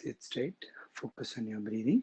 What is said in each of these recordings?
Sit straight, focus on your breathing.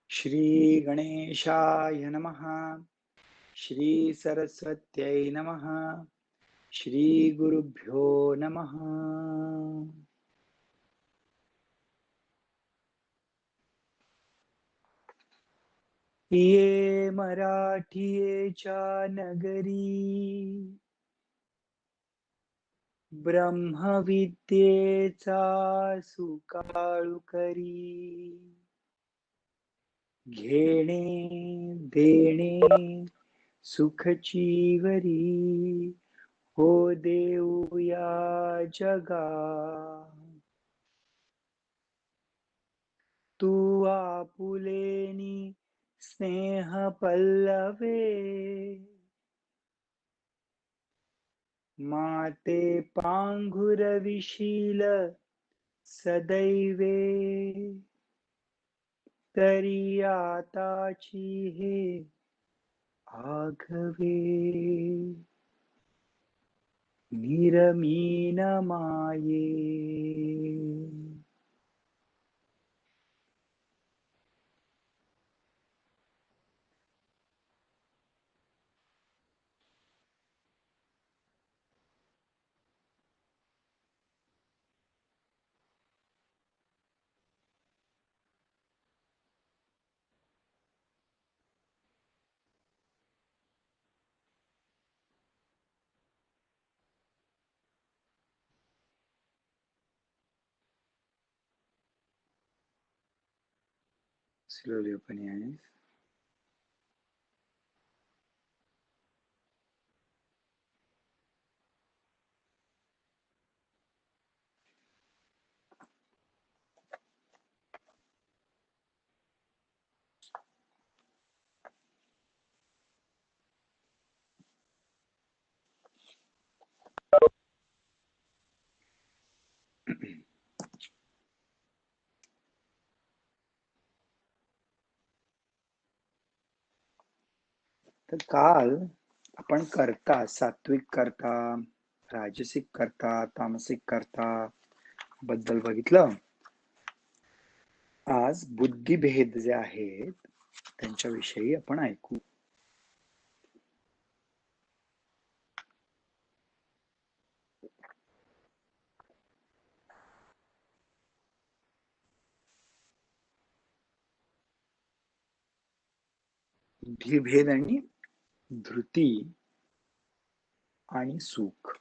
Shri गणेशाय नमः. श्री सरस्वत्यै नमः. श्री गुरुभ्यो नमः. ये मराठीचा नगरी ब्रह्मविद्येचा सुकाळू करी. घेणे देणे सुखचीवरी हो देऊ या जगा. तू आपुलेनी स्नेह पल्लवे माते पांघुरविशील सदैवे. तरी आताची हे आघवे निरमीन माये. Slowly open your eyes. तर काल आपण कर्ता, सात्विक कर्ता, राजसिक कर्ता, तामसिक कर्ता बद्दल बघितलं. आज बुद्धिभेद जे आहेत त्यांच्याविषयी आपण ऐकू. बुद्धिभेद आणि धृती आणि सुख.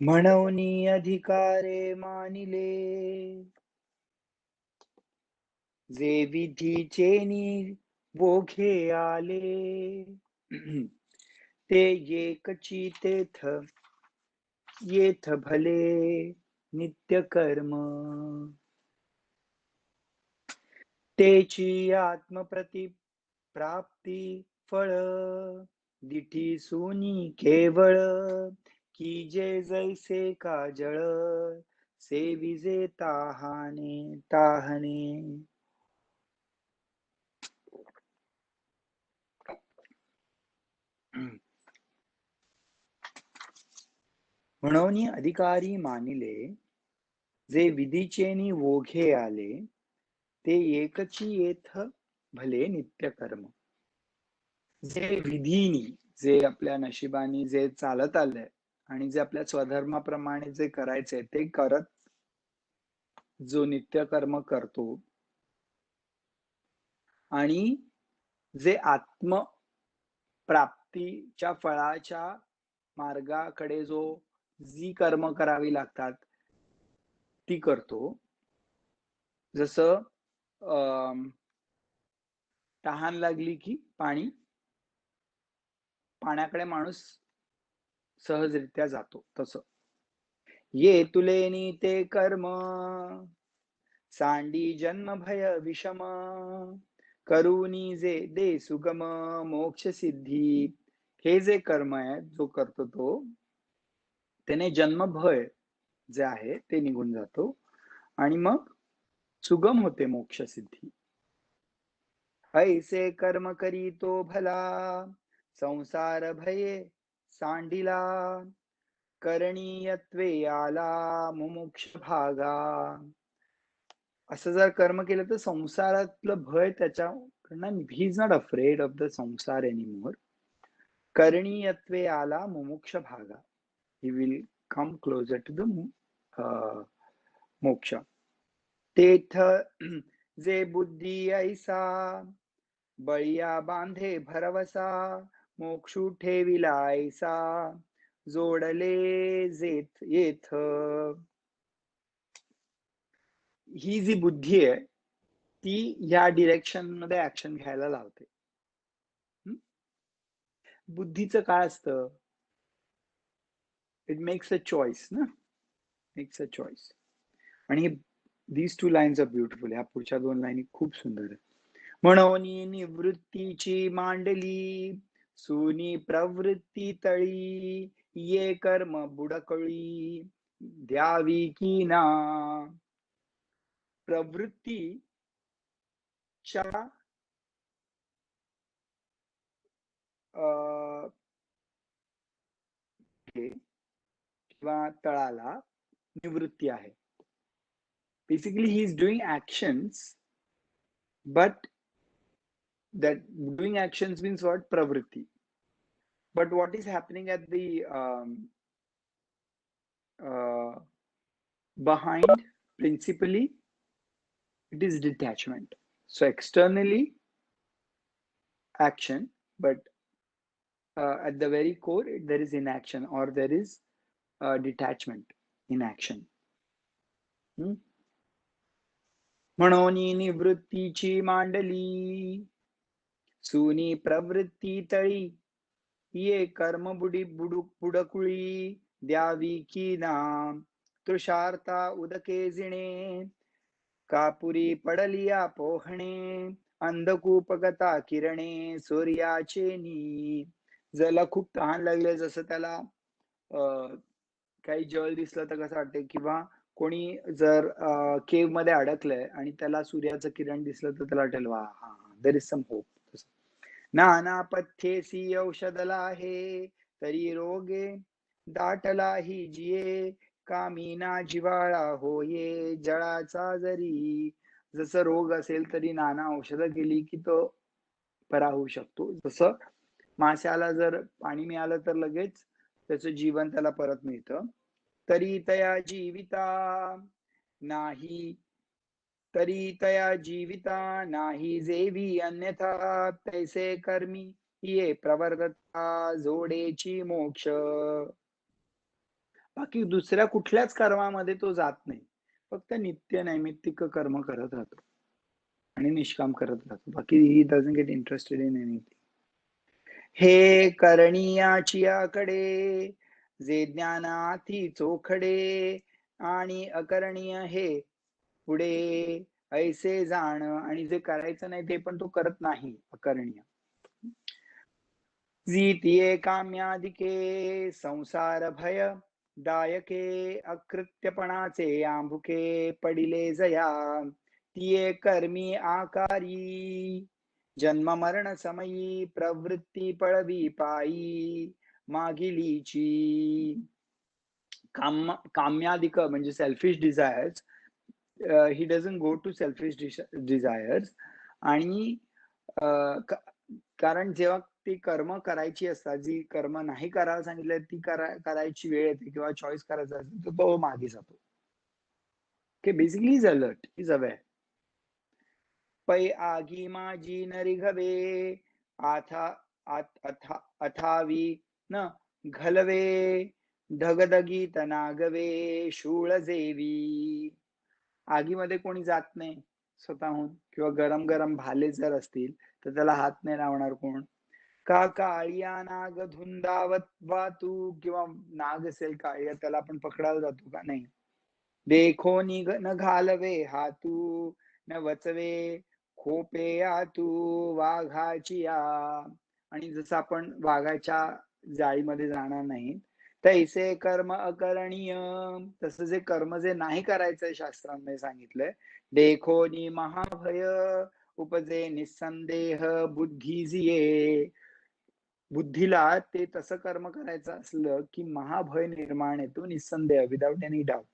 म्हणूनी अधिकारे मानिले जे विधीचेनी बोघे आले. ते एकची तेथ येथ भले नित्य कर्म. तेची आत्मप्रति प्राप्ती फळ दिठी सुनी केवळ. की जे जैसे काजळ सेविजे ताहाने ताहने. म्हणून अधिकारी मानिले, जे विधीचेनी ओघे आले, ते एकची येथ भले नित्य कर्म. जे विधीनी, जे आपल्या नशिबानी जे चालत आलंय आणि जे आपल्या स्वधर्माप्रमाणे जे करायचंय ते करत जो नित्य कर्म करतो आणि जे आत्म प्राप्तीच्या फळाच्या मार्गाकडे जी कर्म करावी लागतात ती करतो. जसं तहान लागली की पाण्याकडे माणूस सहजरित्या जातो तसं. ये तुलेनी ते कर्म सांडी जन्म भय विषम करूनी जे दे सुगम मोक्ष सिद्धी. हे जे कर्म आहे जो करतो तो त्याने जन्म भय जे आहे ते निघून जातो आणि मग सुगम होते मोक्ष सिद्धी. ऐसे कर्म करी तो भला संसार भये सांडिला करणीयत्वे आला मुमुक्ष भागा. असं जर कर्म केलं तर संसारातलं भय त्याच्याकडनं, he is not afraid of the samsara anymore. करणीयत्वे आला मुमुक्ष भागा. He will come closer to the moksha. तेथ जे बुद्धी ऐसा बळिया बांधे भरवसा मोक्षू ठेविला ऐसा जोडले जेथ येथ. ही जी बुद्धी आहे ती या डिरेक्शन मध्ये ऍक्शन घ्यायला लावते. बुद्धीचं काय असतं? इट मेक्स अ चॉईस ना, मेक्स अ चॉईस. आणि these two lines are beautiful. ह्या पुढच्या दोन लाईनी खूप सुंदर आहे. म्हणून निवृत्तीची मांडली सुनी प्रवृत्ती तळी ये कर्म बुडकळी द्यावी की ना. प्रवृत्तीच्या किंवा तळाला निवृत्ती आहे. Basically he is doing actions, but that doing actions means what? Pravritti. But what is happening at the behind, principally it is detachment. So externally action, but at the very core there is inaction, or there is detachment in action. म्हणून निवृत्तीची मांडली सुनी प्रवृत्ती तळी ये कर्म बुडकुळी द्यावी की ना. तृषार्ता उदके जिणे कापुरी पडलिया पोहणे अंधकूपगता किरणे सूर्याचे नी. ज्याला खूप तहान लागले, जसं त्याला काही जळ दिसलं तर कसं वाटते, किंवा कोणी जर केव्ह मध्ये अडकलंय आणि त्याला सूर्याचं किरण दिसलं तर त्याला वाटेल वा हा देयर इज सम होप. नाना पथ्येसी औषधला आहे तरी रोगे दाटला ही जिये कामीना जिवाळा होये जळाचा जरी. जसं रोग असेल तरी नाना औषधं केली की तो बरा होऊ शकतो. जसं माशाला जर पाणी मिळालं तर लगेच त्याचं जीवन त्याला परत मिळतं. तरी तया जीविता नाही जेवी अन्यथा तैसे कर्मी ये प्रवर्तता जोडेची मोक्ष. बाकी दुसऱ्या कुठल्याच कर्मामध्ये तो जात नाही, फक्त नित्य नैमित्तिक कर्म करत राहतो आणि निष्काम करत राहतो. बाकी he doesn't get interested in anything. हे करणीयाची आकडे जे ज्ञानाती चोखडे आणि अकरणीय हे पुढे ऐसे जाण. आणि जे करायचं नाही ते पण तो करत नाही, अकरणीय. जीतिये काम्याधिके संसार भय दायके अकृत्यपणाचे आंभुके पडिले जया तिये कर्मी आकारी जन्म मरण समयी प्रवृत्ती पळवी पायी मागिलीची. काम्याधिक म्हणजे selfish desires, he doesn't go to selfish desires. आणि कारण जेव्हा ती कर्म करायची असतात, जी कर्म नाही करायला सांगितलं ती करायची वेळ येते किंवा चॉईस करायचा असेल, तर तो मागे जातो. Okay, basically is alert, is aware. पै आगी माझी न रिघवे, आथा अथावी न घलवे, ढगधगीत नागवे शूळ जेवी. आगीमध्ये कोणी जात नाही स्वतःहून, किंवा गरम गरम भाले जर असतील तर त्याला हात नाही लावणार कोण. का काळिया नाग धुंदावत वातू, किंवा नाग असेल काळिया, त्याला आपण पकडायला जातो का? नाही. देखो न घालवे हातू, न वचवे खोपे आतू वाघाची या. आणि जसं आपण वाघाच्या जाळीमध्ये जाणार नाही, तैसे कर्म अकरणीय, तसं जे कर्म जे नाही करायचंय शास्त्रांमध्ये सांगितलंय. देखो नि महाभय उपजे निसंदेह बुद्धी जिये. बुद्धीला ते तसं कर्म करायचं असलं की महाभय निर्माण येतो, निसंदेह, विदाउट एनी डाऊट.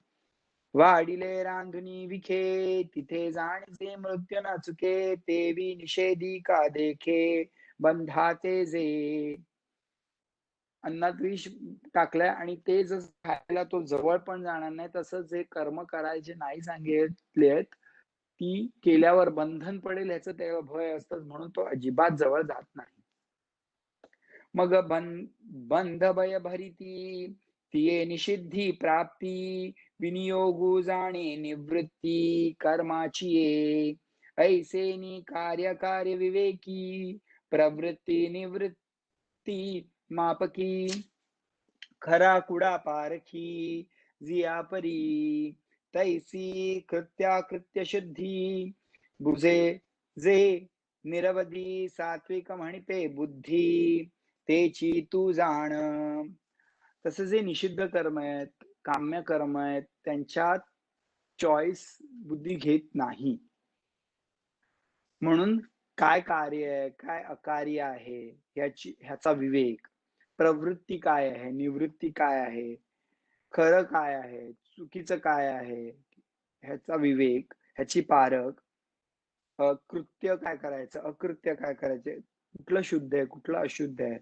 वाढिले रांधुनी विखे, तिथे जाणीचे मृत्यू न चुके, तेवी निषेधी का देखे बंधाचे जे. अन्नात विष टाकलंय आणि ते जर खायला तो जवळ पण जाणार नाही, तसं जे कर्म करायचे नाही सांगितलेत ती केल्यावर बंधन पडेल ह्याचं त्याला भय असतं, म्हणून तो अजिबात जवळ जात नाही. मग बंध भय भरिती, तिये निषिद्धी प्राप्ती, विनियोगू जाणे निवृत्ती कर्माची ये. ऐसेनी कार्य विवेकी, प्रवृत्ती निवृत्ती मापकी, खरा कुडा पारखी जिया परी. तैसी कृत्य शुद्धी, बुझे जे निरवधी सात्विक म्हणते बुद्धी, तेची तू जाण. तसं जे निषिद्ध कर्म आहेत, काम्य कर्म आहेत, त्यांच्यात चॉईस बुद्धी घेत नाही. म्हणून काय कार्य आहे, काय अकार्य आहे ह्याचा विवेक, प्रवृत्ती काय आहे, निवृत्ती काय आहे, खरं काय आहे, चुकीचं काय आहे ह्याचा विवेक, ह्याची पारख, कृत्य काय करायचं, अकृत्य काय करायचे, कुठलं शुद्ध आहे कुठलं अशुद्ध आहे,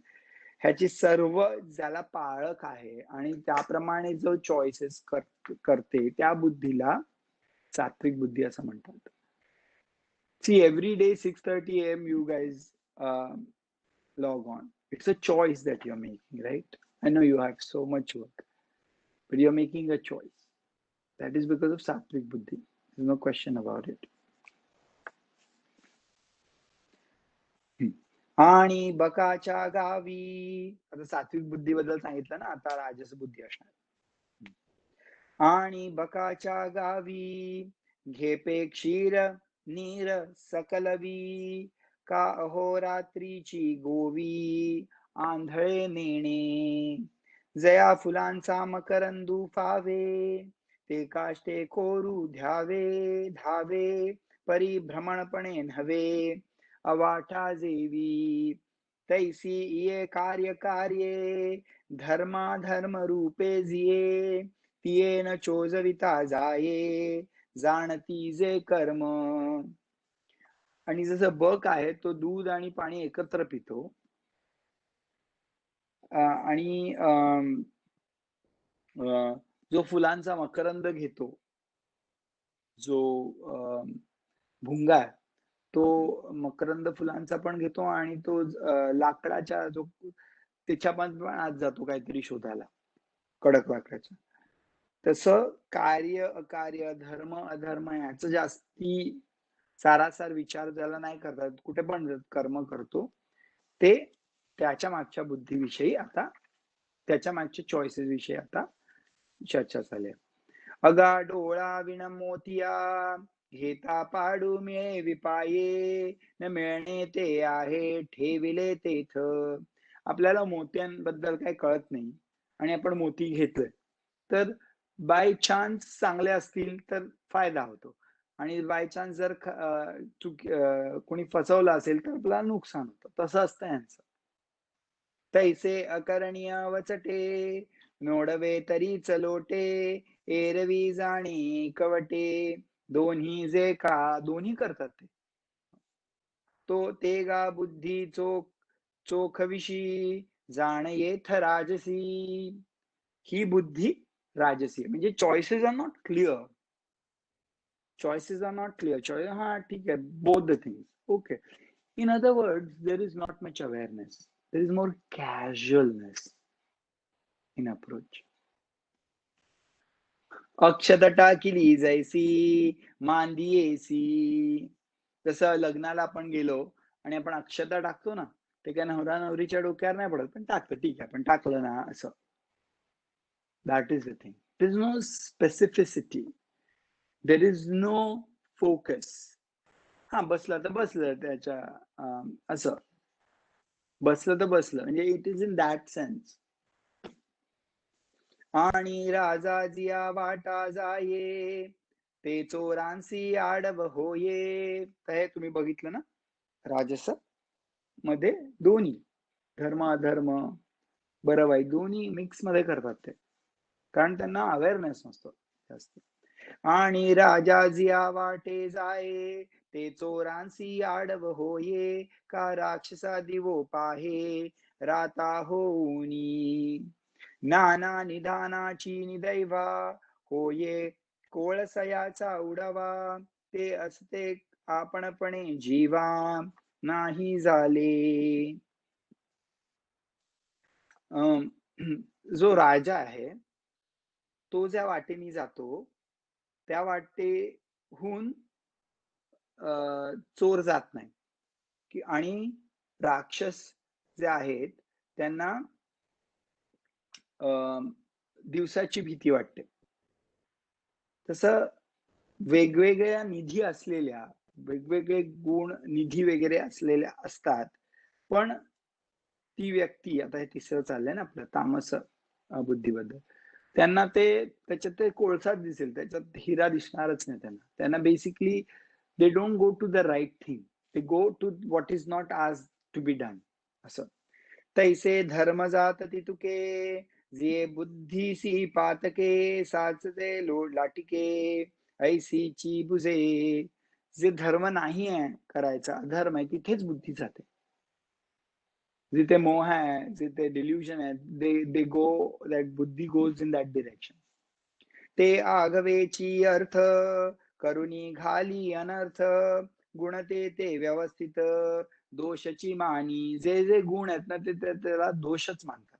ह्याची सर्व ज्याला पाळक आहे आणि त्याप्रमाणे जो चॉईसेस करते, त्या बुद्धीला सात्विक बुद्धी असं म्हणतात. See, every day 6:30 a.m. you guys log on. It's a choice that you're making, right? I know you have so much work, but you're making a choice. That is because of Sattvic Buddhi. There's no question about it. आणि बकाच्या गावी, आता सात्विक बुद्धी बद्दल सांगितलं ना, आता राजस बुद्धी असणार. आणि बकाच्या गावी घेपे क्षीर नीर सकलवी, का अहोरात्रीची गोवी आंधळे नेणे. जया फुलांचा मकरंदू फावे, ते काष्टे कोरू ध्यावे धावे, परिभ्रमणपणे नव्हे अवाठा जेवी. तैसी ये कार्ये धर्म रूपे जिये, तिये न चोजविता जाये जाणती जे कर्म. आणि जसं बक आहे तो दूध आणि पाणी एकत्र पितो, आणि जो फुलांचा मकरंद घेतो, जो भुंगा आहे, तो मकरंद फुलांचा पण घेतो आणि तो लाकडाच्या जो त्याच्या पण आत जातो काहीतरी शोधायला, कडक लाकडाच्या. तसं कार्य अकार्य, धर्म अधर्म ह्याचं जास्ती सारासार विचार ज्याला नाही करतात, कुठे पण कर्म करतो, ते त्याच्या मागच्या बुद्धीविषयी आता, त्याच्या मागच्या चॉईसेस विषयी आता चर्चा झाली. अगा डोळा विण मोतिया, घेता पाडू मिळे विपाये, न मिळणे ते आहे ठेविले तेथ. आपल्याला मोत्यांबद्दल काही कळत नाही आणि आपण मोती घेतोय, तर बाय चान्स चांगले असतील तर फायदा होतो, आणि बाय चान्स जर कोणी फसवलं असेल तर आपल्याला नुकसान होतं. तसं असतं यांचं. तैसे अकरणीय वचटे, नोडवे तरीच लोटे, एरवी जाणे कवटे, दोन्ही जे का, दोन्ही करतात ते. तो ते गा बुद्धी चोखविशी, जाण येथ राजसी. ही बुद्धी राजसी म्हणजे choices are not clear. Choices are not clear. हा ठीक आहे, both the things. Okay. In other words, there is not much awareness. There is more casualness in approach. अक्षता टाकिली जैसी मांदी येसी. जसं लग्नाला आपण गेलो आणि आपण अक्षता टाकतो ना, ते काय नवरा नवरीच्या डोक्यावर नाही पडत, पण टाकतो, ठीक आहे, पण टाकलं ना असं. That is the thing. There is no specificity, there is no focus. हा बसलं तर बसलं त्याच्या असं, बसलं तर बसलं, म्हणजे it is in that sense. आणि राजा जिया वाटा जाये, ते चोरांसी आडव होये. तर हे तुम्ही बघितलं ना, राजस मध्ये दोन्ही धर्म अधर्म बरं वाईट दोन्ही मिक्स मध्ये करतात ते, कारण त्यांना अवेअरनेस नसतो जास्त. आणि राजा जिया वाटे जाये, ते चोरांसी आडव होये, का राक्षसा दिवो पाहे, राता होऊनी. नाना निधानाची निदैवा, होये कोळसयाचा उडवा, ते असते आपणपणे जीवा, नाही झाले. जो राजा आहे तो ज्या वाटेने जातो त्या वाटेहून चोर जात नाही की, आणि राक्षस जे आहेत त्यांना दिवसाची भीती वाटते. तसं वेगवेगळ्या निधी असलेल्या, वेगवेगळे गुण निधी वगैरे असलेल्या असतात, पण ती व्यक्ती, आता हे तिसरं चाललंय ना आपलं तामस बुद्धीबद्दल, त्यांना ते त्याच्यात ते कोळसाच दिसेल, त्याच्यात हिरा दिसणारच नाही त्यांना. त्यांना basically they don't go to the right thing, they go to what is not ought to be done. असं तैसे धर्म जात ती तुके, जे बुद्धीसी पातके, साचते लोड लाटिके, ऐसीची बुजे. जे धर्म नाही आहे करायचा, अधर्म आहे, तिथेच बुद्धी जाते. जिथे मोह आहे, जिथे डिल्युजन आहे, दे गो, दॅट बुद्धी गोज इन दॅट डिरेक्शन. ते आगवेची अर्थ, करुणी घाली अनर्थ, गुणते ते व्यवस्थित, दोषची मानी. जे जे गुण आहेत ना ते त्याला दोषच मानतात.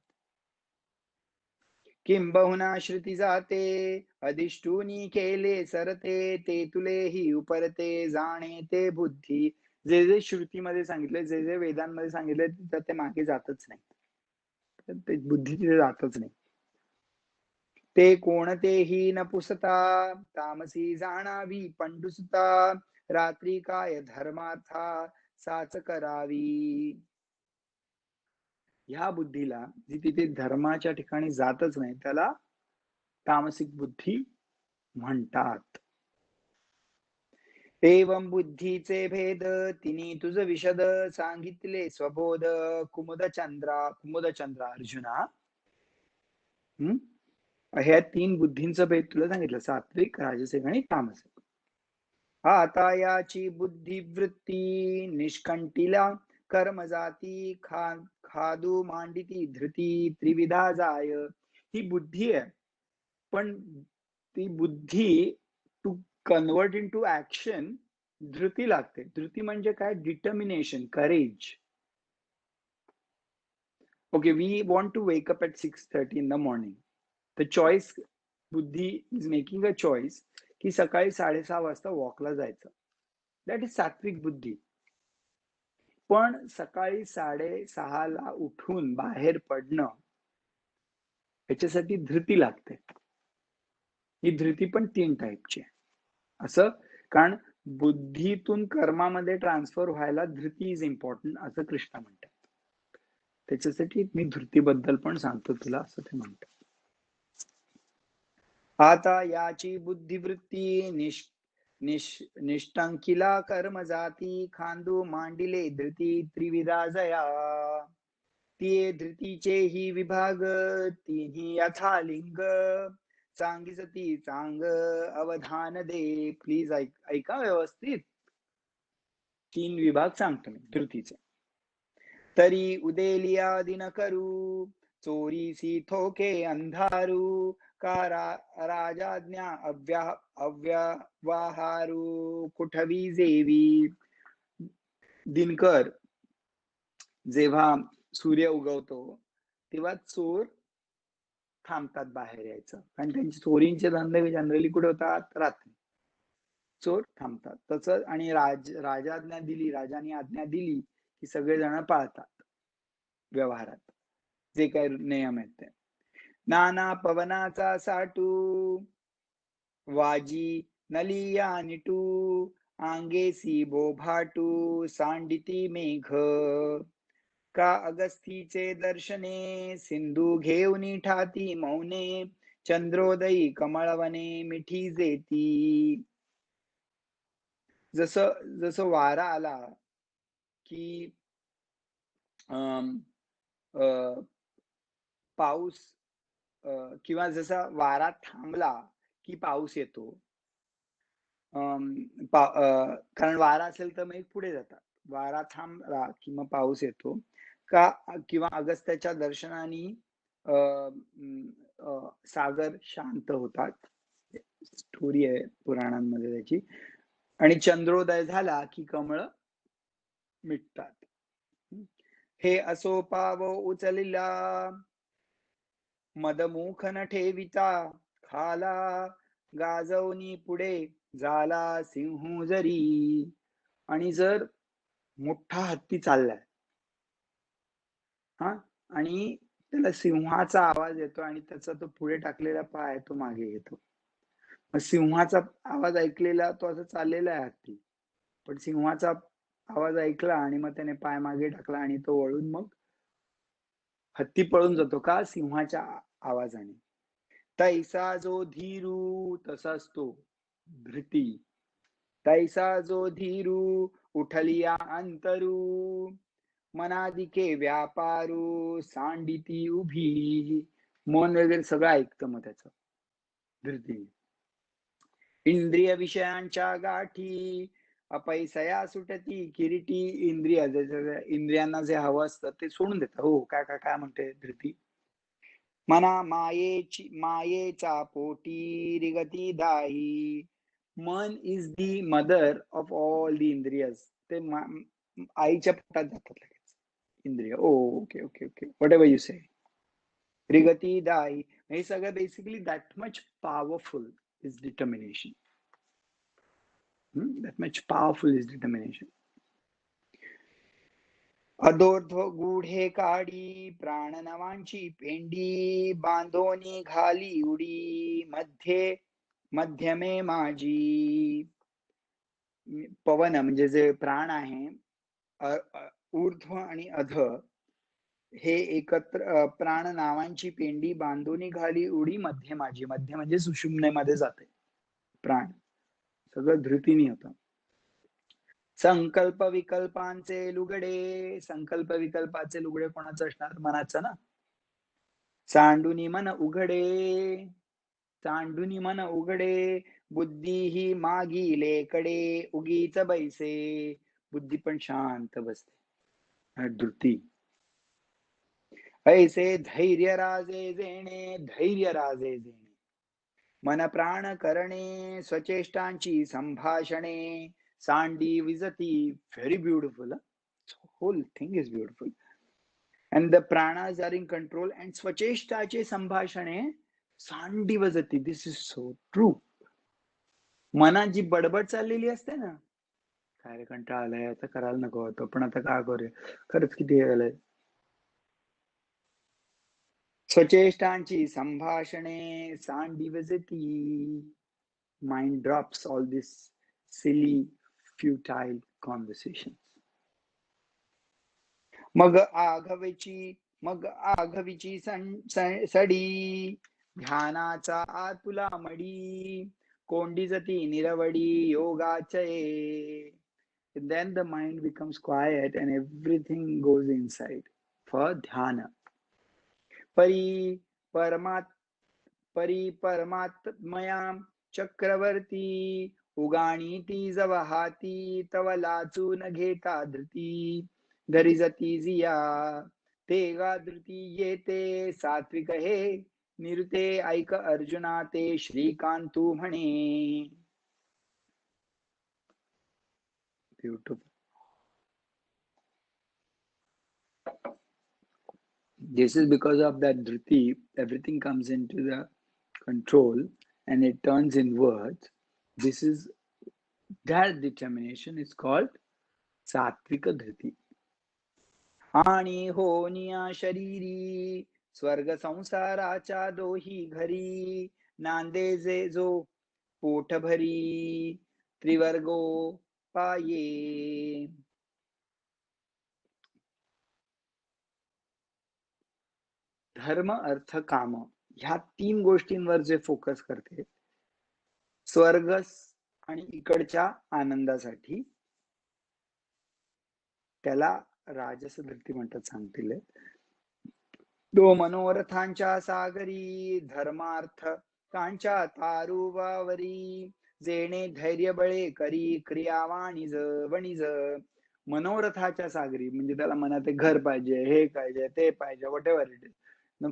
किंबहुना श्रुती जाते, अधिष्ठुनी केले सरते, ते तुलेही उपरते, जाणे ते बुद्धी. जे जे श्रुतीमध्ये सांगितले, जे जे वेदांमध्ये सांगितले, तर ते मागे जातच नाही, ते बुद्धी तिथे जातच नाही. ते कोणतेही न पुसता, तामसी जाणावी पंडुसुता, रात्री काय धर्मार्था साच करावी. ह्या बुद्धीला, जी तिथे धर्माच्या ठिकाणी जातच नाही, त्याला तामसिक बुद्धी म्हणतात. एवं बुद्धीचे भेद, तिनी तुझ विशद सांगितले स्वबोध, कुमुदचंद्रा अर्जुना. ह्या तीन बुद्धींचा भेद तुला सांगितलं, सात्विक, राजसिक आणि तामसिक. आता याची बुद्धिवृत्ती निष्कंटीला कर्म जाती, खादू मांडिती धृती, त्रिविधा जाय. ही बुद्धी आहे, पण ती बुद्धी to convert into action धृती लागते. धृती म्हणजे काय? Determination, courage. Okay, we want to wake up at 6:30 in the morning. The choice, बुद्धी is making a choice की सकाळी 6:30 वाजता वॉकला जायचं. दॅट इज सात्विक बुद्धी. पण सकाळी 6:30 ला उठून बाहेर पडणं, याच्यासाठी धृती लागते. ही धृती पण 3 टाईपची आहे. असं, कारण बुद्धीतून कर्मामध्ये ट्रान्सफर व्हायला धृती इज इम्पॉर्टंट, असं कृष्ण म्हणतात. त्याच्यासाठी मी धृतीबद्दल पण सांगतो तुला, असं ते म्हणतात. आता याची बुद्धिवृत्ती निष्टंकिला कर्म जाती, खांदू मांडिले धृती, त्रिविधा जया. तिये धृतीचे ही विभाग तिन्ही यथा लिंग चांगी सती चांग अवधान दे. प्लीज ऐका व्यवस्थित. 3 विभाग सांगतो मी धृतीचे. तरी उदेलिया दिन करू चोरीसी थोके अंधारू का राजाज्ञा अव्यवहारू कुठवी जेवी. दिनकर जेव्हा सूर्य उगवतो तेव्हा चोर थांबतात बाहेर यायचं, कारण त्यांची चोरींचे धंदे जनरली कुठे होतात? रात्री. चोर थांबतात तसं. आणि राजाज्ञा दिली, राजाने आज्ञा दिली की सगळेजण पाळतात व्यवहारात जे काही नियम आहेत ते. नाना पवनाचा साटू वाजी नलिया निटू आंगेसी बोभाटू सांडिती मेघ का अगस्तीचे दर्शने सिंधू घेऊनी ठाती मौने चंद्रोदयी कमळवने मिठी जेती. जसं जसं वारा आला की पाऊस किंवा जसा वारा थांबला की पाऊस येतो. कारण वारा असेल तर मग पुढे जातात. वारा थांबला की मग पाऊस येतो का, किंवा अगस्त्याच्या दर्शनाने सागर शांत होतात. स्टोरी आहे पुराणांमध्ये त्याची. आणि चंद्रोदय झाला की कमळ मिटतात. हे असो पाव उचलिला मदमुख न ठेविता खाला गाजवनी पुढे झाला सिंह जरी. आणि जर मोठा हत्ती चाललाय हा, आणि त्याला सिंहाचा आवाज येतो आणि त्याचा तो पुढे टाकलेला पाय तो मागे येतो. सिंहाचा आवाज ऐकलेला तो असं चाललेला आहे हत्ती, पण सिंहाचा आवाज ऐकला आणि मग त्याने पाय मागे टाकला आणि तो वळून मग हत्ती पळून जातो. का? सिंहाच्या आवाजाने. तैसा जो धीरू तसाच तो धृती. तैसा जो धीरू उठलिया अंतरू मनादिके व्यापारू सांडिती उभी. मन वगैरे सगळं ऐकतं मग त्याचं धृती. इंद्रिय विषयांच्या गाठी अपैसया सुटती किरीटी. इंद्रियांना जे हवं असतं ते सोडून देतात. हो, काय काय काय म्हणते धृती. मना मायेचा पोटी रिगती दाही. मन is the mother of all the इंद्रियस. ते आईच्या पोटात जातात लगेच इंद्रिय. Okay okay okay, whatever you say. रिगती दाही हे सगळं basically that much powerful is determination. That much powerful is determination. अधोर्ध्व गूढे काडी प्राण नवांची पेंडी बांधोनी घाली उडी मध्यमे माझी. पवन म्हणजे जे प्राण आहे, ऊर्ध्व आणि अध हे एकत्र प्राण नावांची पेंडी बांधोनी घाली उडी मध्य माझी. मध्य म्हणजे सुषुम्नेमध्ये जाते प्राण. सगळं धृतीने होतं. संकल्प विकल्पांचे लुगडे. संकल्प विकल्पाचे लुगडे कोणाचं असणार? मनाचं ना. सांडुनी मन उघडे. सांडुनी मन उघडे बुद्धी ही मागी लेकडे उगीच बैसे. बुद्धी पण शांत बसते. धृती. ऐसे धैर्य राजे जेणे. धैर्य राजे जेणे मन प्राण करणे स्वचेष्टांची संभाषणे सांडी विजती. Very beautiful. Whole thing is beautiful. and the pranas are in control and स्वचेष्टाचे संभाषणे सांडी वजती. This is so true. मनात जी बडबड चाललेली असते ना, काय रे कंटाळा आलाय, आता करायला नको होतं पण आता काय करूया, खरंच किती हे झालंय. स्वचेष्टांची संभाषणे सांडी वजती. Mind drops all this silly futile conversation. मग आघवीची सडी ध्यानाचा आतुला मडी कोंडी जती निरवडी योगाचये. Then the mind becomes quiet and everything goes inside. ध्यान. परी परमात्मया चक्रवर्ती उगाणी ती जवहाती तव लाचून घेता धृती धरिजती जिया ते गा धृती येते सात्विक हे निरुते ऐक अर्जुना ते श्रीकांतू म्हणे. Beautiful. This is because of that dhriti, everything comes into the control and it turns inwards. This is that determination is called satvika dhriti. आणि होनिया शरीरी स्वर्ग संसाराच्या दोही घरी नांदे जे जो पोट भरी त्रिवर्गो पाये. धर्म अर्थ काम ह्या 3 गोष्टींवर जे फोकस करते स्वर्ग आणि इकडच्या आनंदासाठी त्याला राजस धृती म्हणतात. सांगतील तो मनोरथांच्या सागरी धर्मार्थ कांच्या तारुवावरी जेणे धैर्य बळे करी क्रिया वाणिज वणिज. मनोरथाच्या सागरी म्हणजे त्याला मनात घर पाहिजे, हे पाहिजे, ते पाहिजे, what ever it is,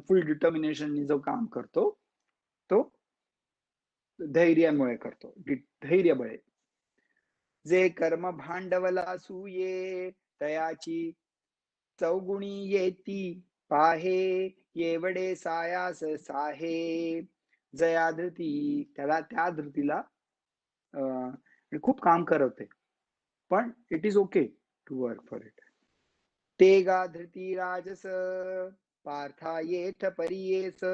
full determination जो काम करतो तो धैर्यामुळे करतो. धैर्य बळे जे कर्म भांडवला सूये तयाची चौगुणी येती पाहे येवडे सायास साहे जया धृती. त्याला त्या धृतीला खूप काम करवते पण it is okay to work for it. ते गा धृती राजस पार्था येथ परियेस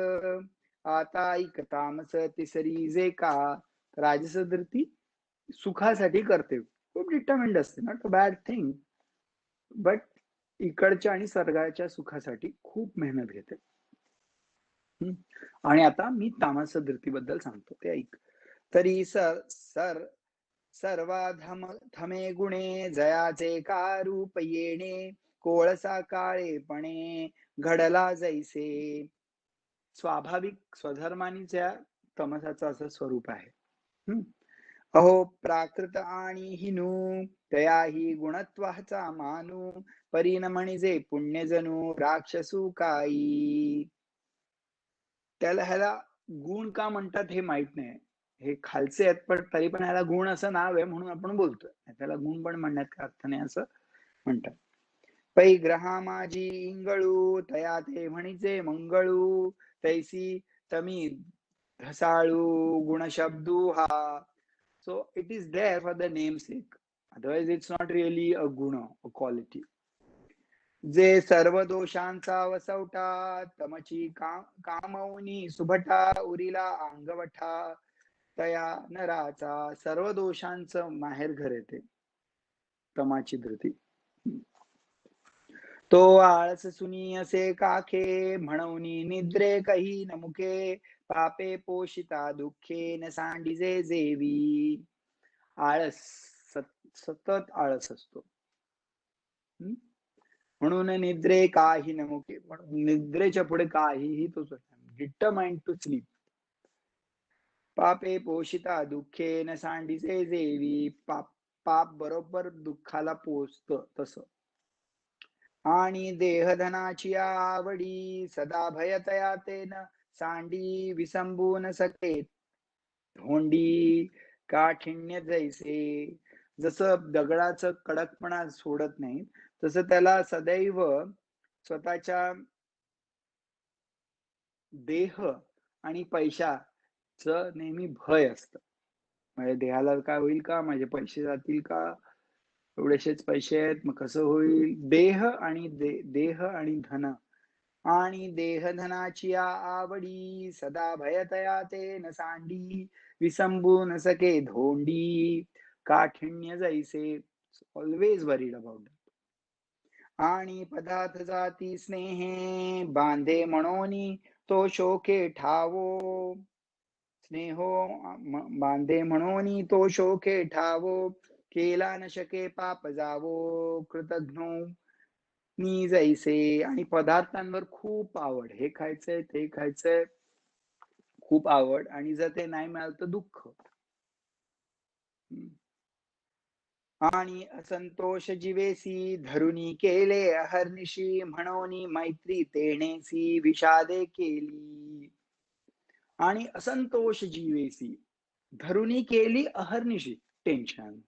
आता ऐकतामस तिसरी जे का. राजस धृती सुखासाठी करते, खूप डिटर्मिंड असते, not a bad thing, but इकडच्या आणि स्वर्गाच्या सुखासाठी खूप मेहनत घेते. आणि आता मी तामस धृतीबद्दल सांगतो ते ऐक. तरी सर्वाधमे गुणे जयाचे का रूप येणे कोळसा काळेपणे घडला जैसे. स्वाभाविक स्वधर्मानीच्या तमसाचं असं स्वरूप आहे. अहो प्राकृत आणि हिनू तयाही गुणत्वाचा मानू परीन म्हणिजे पुण्यजनू राक्षसू काई. त्याला ह्याला गुण का म्हणतात हे माहित नाही, हे खालचे आहेत पण तरी पण ह्याला गुण असं नाव आहे म्हणून आपण बोलतोय. त्याला गुण पण म्हणण्यात काय अर्थ नाही असं म्हणतात. पै ग्रहा माझी इंगळू तया ते म्हणिजे मंगळू तैसी तमी धसाळू गुणशब्दू हा. So it is there for the namesake. Otherwise, it's not really a guna, a quality. जे सर्व दोषांचा वसवटा तमची कामवनी सुभटा उरिला अंगवठा तया नराचा. सर्व दोषांचं माहेर घर येते तमाची धृती. तो आळस सुनी असे काखे म्हणूनी निद्रे काही नमुके पापे पोषिता दुःखे न सांडिजे जेवी. आळस सतत आळस असतो म्हणून निद्रे काही नमुके. निद्रेच्या पुढे काहीही तो डिटरमाइंड टू स्लीप. पापे पोषिता दुःखे न सांडिजे जेवी. पाप बरोबर दुःखाला पोचत तसं. आणि देहधनाची आवडी सदा भयतया तेन सांडी विसंबू न सके धोंडी काठिण्य जैसे. जसं दगडाचं कडकपणा सोडत नाही तसं त्याला सदैव स्वतःच्या देह आणि पैशाचं नेहमी भय असतं. माझ्या देहाला काय होईल का, माझे पैसे जातील का, एवढेसेच पैसे आहेत मग कसं होईल. देह आणि धन आणि देहधनाची आवडी सदा भयतया ते न सांडी विसंबू न सके धोंडी काठिण्य जैसे. Always worried about that. आणि पदार्थ जाती स्नेहे बांधे म्हणून तो शोके ठावो. स्नेहो बांधे म्हणून तो शोके ठावो केला न शके पाप जावो. कृतघ्नो नी जैसे आणि पदार्थांवर खूप आवड. हे खायचंय, ते खायचंय, खूप आवड आणि जर ते नाही मिळालं तर दुःख. हं. आणि असंतोष जिवेसी धरुनी केले अहर्निशी म्हणून मैत्री तेणेसी विषादे केली. आणि असंतोष जीवेसी धरुनी केली अहर्निशी टेन्शन,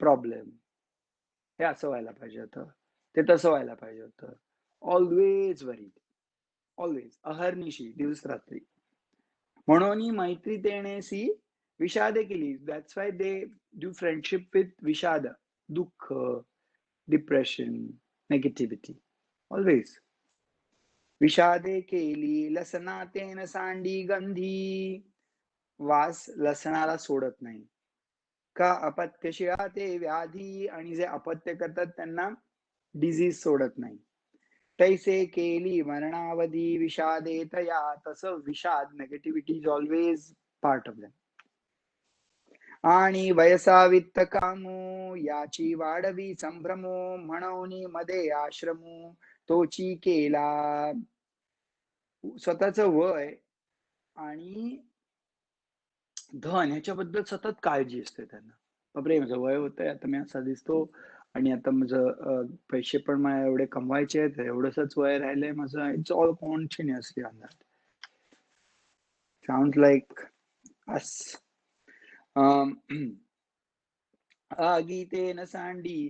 प्रॉब्लेम. हे असं व्हायला पाहिजे होतं. ते तसं व्हायला पाहिजे होतं. Always worried. ऑल्वेज अहर्निशी दिवस-रात्री. म्हणून मैत्री तेणेसी विषादे केली. That's why they do friendship with vishad, dukh, depression, negativity. Always. विषादे केली लसना तेन सांडी गंधी. वास लसणाला सोडत नाही. का अपत्यशिळा ते व्याधी आणि जे अपत्य करतात त्यांना डिझीज सोडत नाही. तैसे केली मरणावधी विषादे तया. तसं विषाद, negativity is always part of them. आणि वयसा वित्त कामू याची वाढवी संभ्रमो म्हणून मध्ये आश्रमू तोची केला. स्वतःचं वय आणि धन ह्याच्याबद्दल सतत काळजी असते त्यांना. बापरे माझं वय होतंय, आता मी असा दिसतो आणि आता माझं पैसे पण मला एवढे कमवायचे आहेत, एवढंसच वय राहिलंय माझं. It's all continuously on that. Sounds like us. आगीतेन सांडी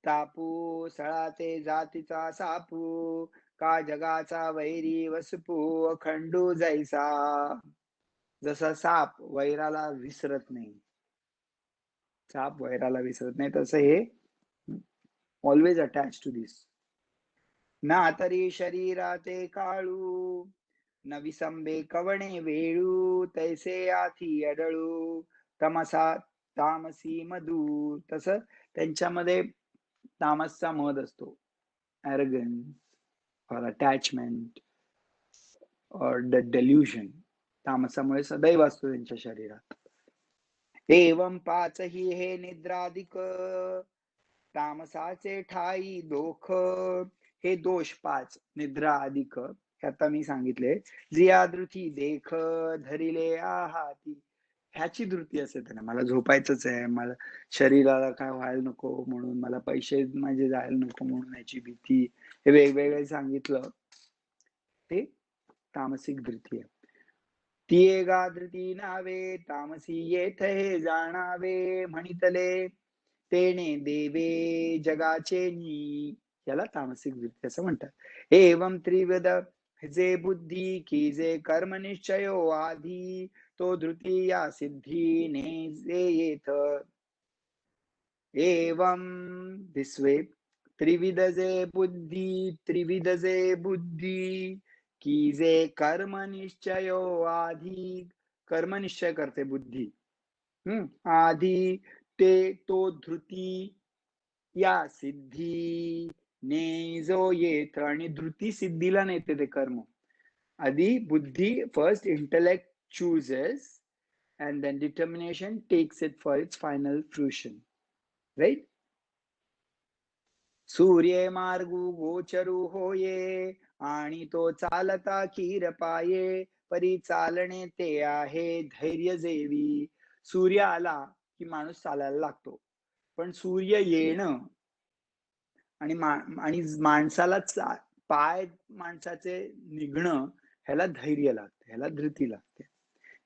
तापू सळाते जातीचा सापू का जगाचा वैरी वसपू अखंडू जैसा. जसा साप वैराला विसरत नाही, साप वैराला विसरत नाही, तसं हे ऑलवेज अटॅच टू दिस. ना तरी शरीराचे काळू न विसंबे कवणे वेळू तैसे आथी अडळू तमसा तामसी मधू. तसं त्यांच्यामध्ये तामसचा मध असतो, ॲरोगन्स और अटॅचमेंट और डेल्युजन. तामसामुळे सदैव असतो त्यांच्या शरीरात. एवं पाचही हे निद्राधिक तामसाचे ठाई दोख. हे दोष 5 निद्रा अधिक आता मी सांगितले. जिया धृती देख धरिले आहाती. ह्याची धृती असते त्यांना, मला झोपायचंच आहे, मला शरीराला काय व्हायला नको म्हणून, मला पैसे माझे जायला नको म्हणून याची भीती. हे वेगवेगळे सांगितलं ते तामसिक धृती आहे. ती एका धृती नावे तामसी येथ हे जाणावे म्हणितले तेने देवे जगाचे नी. याला तामसिक वृत्ती असं म्हणतात. एवं त्रिविध जे बुद्धी की जे कर्म निश्चयो आधी तो धृतीया सिद्धी ने जे येथ. एवं दिस वे त्रिविध जे बुद्धी की जे कर्म निश्चयो आधी. कर्म निश्चय करते बुद्धी आधी ते तो धृती या सिद्धी ने जो येत. आणि धृती सिद्धीला नेते ते कर्म. आधी बुद्धी first intellect chooses and then determination takes it for its final fruition, right? सूर्य मार्गू गोचरू होये आणि तो चालता खीर पाये परी चालणे ते आहे धैर्य जेवी. सूर्य आला की माणूस चालायला लागतो, पण सूर्य येणं आणि माणसाला पाय माणसाचे निघणं ह्याला धैर्य लागते, ह्याला धृती लागते.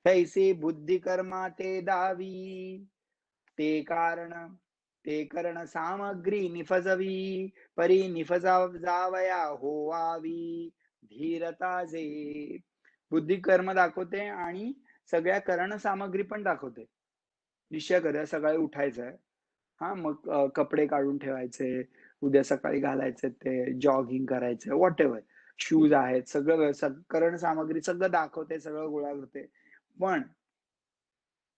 तैसे बुद्धी कर्मा ते दावी ते करण सामग्री निफजवी परी जावया होवावी धीरता जे. बुद्धी कर्म दाखवते आणि सगळ्या करण सामग्री पण दाखवते. निश्चय करूया सकाळी उठायचंय, हा मग कपडे काढून ठेवायचे, उद्या सकाळी घालायचे, ते जॉगिंग करायचं, व्हॉट एव्हर, शूज आहेत, सगळं करण सामग्री सगळं दाखवते, सगळं गोळा करते. पण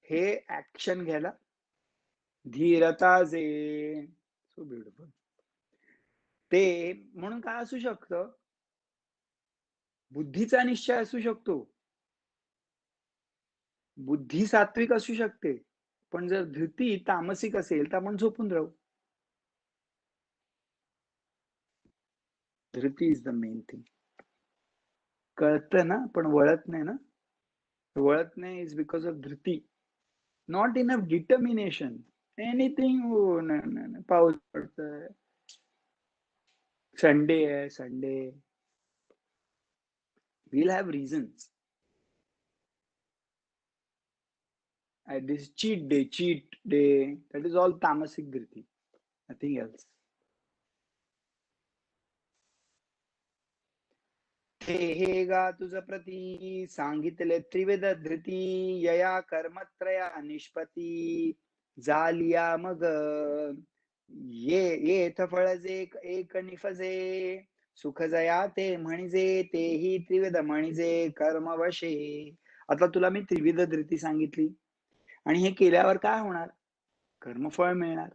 हे ऍक्शन घ्यायला धीरता जे. So beautiful. ते म्हणून काय असू शकतं, बुद्धीचा निश्चय असू शकतो, बुद्धी सात्विक असू शकते, पण जर धृती तामसिक असेल तर आपण झोपून राहू. धृती इज द मेन थिंग. कळतं ना, पण वळत नाही ना. वळत नाही इज बिकॉज ऑफ धृती, नॉट इनफ डिटर्मिनेशन. एनिथिंग, हो नाही, पाऊस पडतोय, संडे आहे, Sunday, we'll have reasons. This cheat day, that is all tamasic dhriti, nothing else. हे गा तुझ प्रती सांगितले त्रिविध धृती, यया कर्मत्रया निष्पती झालिया मग येथ फळ जे एक निफजे, सुख जया ते म्हणजे तेही त्रिविध म्हणजे कर्मवशे. आता तुला मी त्रिविध धृती सांगितली, आणि हे केल्यावर काय होणार? कर्मफळ मिळणार.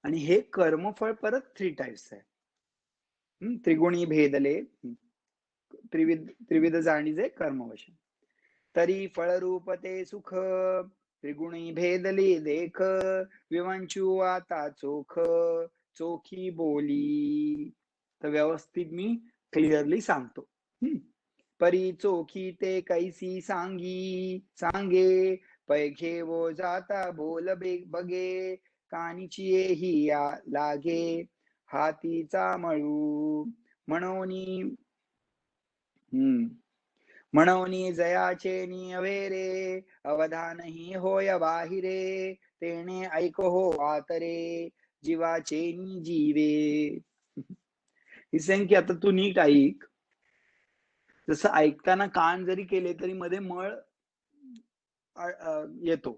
आणि हे कर्मफळ परत 3 टाइप्स आहे. त्रिगुणी भेदले, त्रिविध जाणीजे कर्मवश, तरी फळरूप ते सुख, त्रिगुणी भेदली देख, विवंचू आता चोख, चोखी बोली. तर व्यवस्थित मी क्लिअरली सांगतो. परी चोखी ते कैसी सांगे, पैघे वो जाता बोल बगे, कानीची ही या लागे, हातीचा मळू म्हणोनी. म्हणोनी जयाचे नियवेरे, अवधानही होय बाहिरे, तेने ऐक हो आतरे, जीवाचे नि जीवे. की आता तू नीट ऐक. जसं ऐकताना कान जरी केले तरी मध्ये मळ येतो,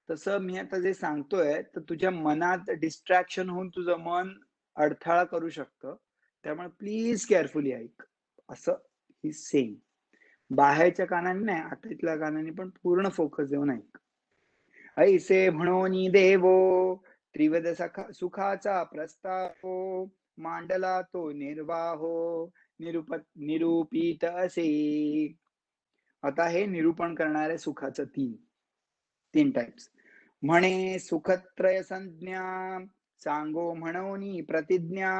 तसं मी आता जे सांगतोय तर तुझ्या मनात डिस्ट्रॅक्शन होऊन तुझं मन अडथळा करू शकतं. त्यामुळे प्लीज केअरफुली ऐक, असं ही सेम. बाहेरच्या कानाने नाही, आतातल्या कानाने पण पूर्ण फोकस देऊन ऐक. ऐसे म्हणोनी देवो, त्रिविध सुखाचा प्रस्ताव, मांडला तो निर्वाहो, निरूपित असे. आता हे निरूपण करणारे सुखाचं तीन टाइप्स. म्हणे सुखत्रय संज्ञा, सांगो म्हणोनी प्रतिज्ञा,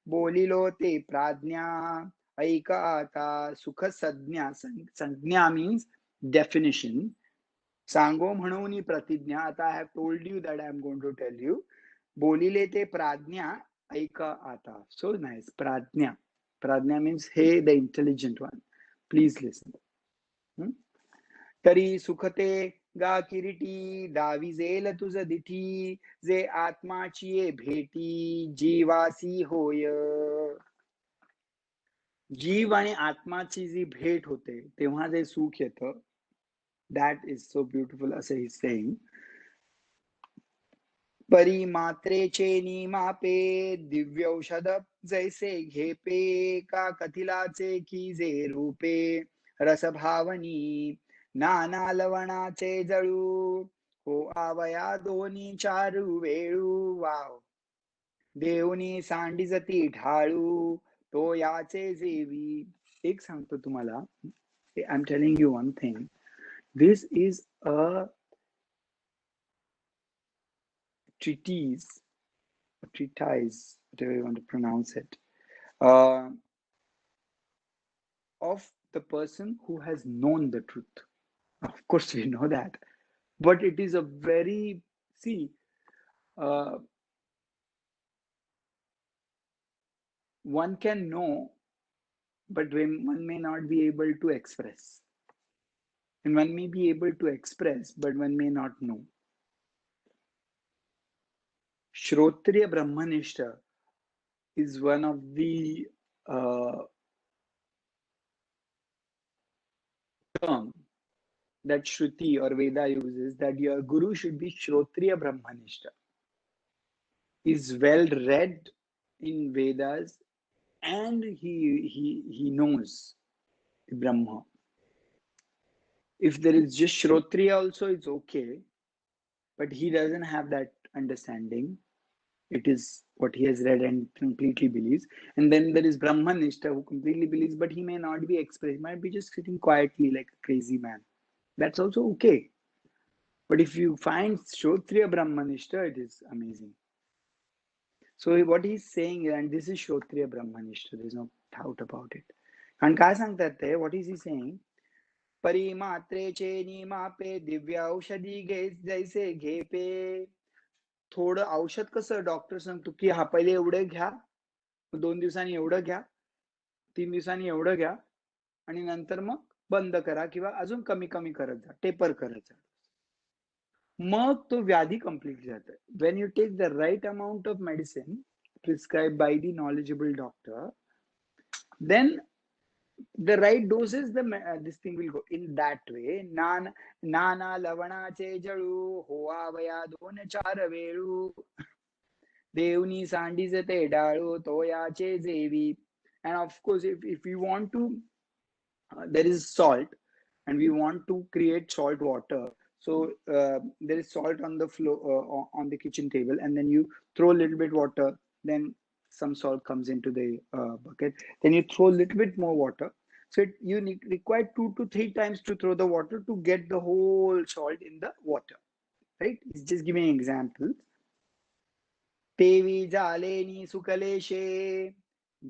बोलिलो ते प्राज्ञा, ऐक आता सुख संज्ञा. संज्ञा मीन्स डेफिनेशन. सांगो म्हणोनी प्रतिज्ञा, आता I have told you that I am going to tell you. बोलिले ते प्राज्ञा, ऐक आता. So nice. प्राज्ञा मीन्स हे the intelligent one, please listen. तरी सुखते गा किरीटी, डावीजेल तुझ दिठी, जे आत्माची भेटी, जीवासी होय. जीव आणि आत्माची जी भेट होते तेव्हा जे सुख येतं, दॅट इज सो ब्युटिफुल, असं ही सेइंग. परी मात्रेचे निमापे, दिव्यौषध जैसे घेपे, का कथिलाचे की जे रूपे, रसभावनी नाना लवणाचे जळू, हो आवया दोन्ही चारू वेळू. वाव. देवनी सांडिजती ढाळू, तो याचे जेवी. एक सांगतो तुम्हाला, I am telling you one thing. This is a treatise, whatever you want to pronounce it, of the person who has known the truth. Of course, we know that, but it is a very, one can know, but one may not be able to express. And one may be able to express, but one may not know. Shrotriya Brahmanishta is one of the term that Shruti or Veda uses, that your guru should be Shrotriya Brahmanishta, is well read in Vedas, and he knows the Brahma. If there is just Shrotriya also, it's okay, but he doesn't have that understanding. It is what he has read and completely believes. And then there is Brahmanishta, who completely believes, but he may not be expressed, might be just sitting quietly like a crazy man. That's also okay. But if you find Shrotriya Brahmanishta, it is amazing. So what he's saying, and this is Shrotriya Brahmanishta, there's no doubt about it. And काय सांगतात ते, what is he saying? परिमात्रेचे निमापे Divya औषधी घे जैसे घेपे. थोडं औषध कसं doctor सांगतो की हा पहिले एवढं घ्या, 2 दिवसांनी एवढं घ्या, 3 दिवसांनी एवढं घ्या आणि नंतर मग बंद करा किंवा अजून कमी कमी करत जा, टेपर करत जा. मग तो व्याधी कंप्लीट जातं. When you take the right amount of medicine prescribed by the knowledgeable doctor, then the right doses, this thing will go in that way. नाना लवणाचे जळू होवावया 2-4 वेळू. देवनी सांडीचे ते डाळू तोयाचे जेवी. And of course, if we want to, there is salt, and we want to create salt water. So there is salt on the floor, on the kitchen table, and then you throw a little bit water, then some salt comes into the bucket, then you throw a little bit more water. So you require 2 to 3 times to throw the water to get the whole salt in the water, right? It's just giving an example. तेवी जालेनी सुकलेशे